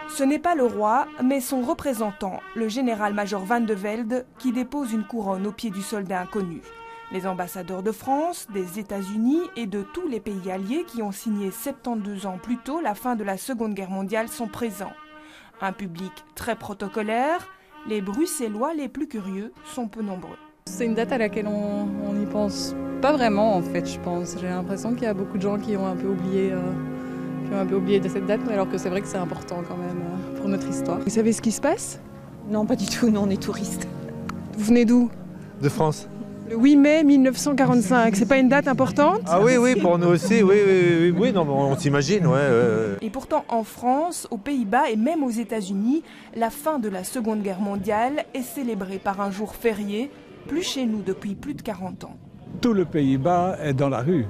Ce n'est pas le roi, mais son représentant, le général-major Van de Velde, qui dépose une couronne au pied du soldat inconnu. Les ambassadeurs de France, des États-Unis et de tous les pays alliés qui ont signé 72 ans plus tôt la fin de la Seconde Guerre mondiale sont présents. Un public très protocolaire, les Bruxellois les plus curieux sont peu nombreux. C'est une date à laquelle on n'y pense pas vraiment en fait, je pense. J'ai l'impression qu'il y a beaucoup de gens qui ont un peu oublié de cette date, alors que c'est vrai que c'est important quand même pour notre histoire. Vous savez ce qui se passe? Non, pas du tout, nous on est touristes. Vous venez d'où? De France. Le 8 mai 1945, c'est pas une date importante? Ah oui, oui, pour nous aussi, oui, non, on s'imagine, ouais. Et pourtant, en France, aux Pays-Bas et même aux États-Unis, la fin de la Seconde Guerre mondiale est célébrée par un jour férié, plus chez nous depuis plus de 40 ans. Tout le Pays-Bas est dans la rue.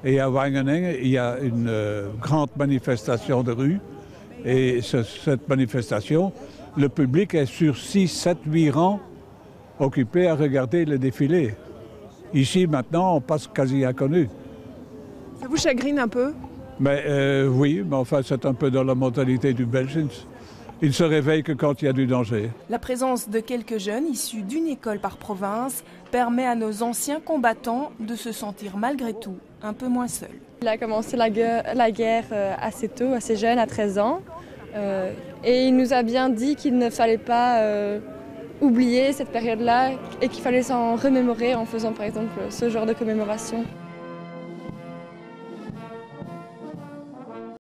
Et à Wageningen, il y a une grande manifestation de rue. Et cette manifestation, le public est sur 6, 7, 8 rangs occupé à regarder le défilé. Ici, maintenant, on passe quasi inconnu. Ça vous chagrine un peu? Oui, mais enfin, c'est un peu dans la mentalité du Belge. Il se réveille que quand il y a du danger. La présence de quelques jeunes issus d'une école par province permet à nos anciens combattants de se sentir malgré tout un peu moins seuls. Il a commencé la guerre assez tôt, assez jeune, à 13 ans. Et il nous a bien dit qu'il ne fallait pas oublier cette période-là et qu'il fallait s'en remémorer en faisant par exemple ce genre de commémoration.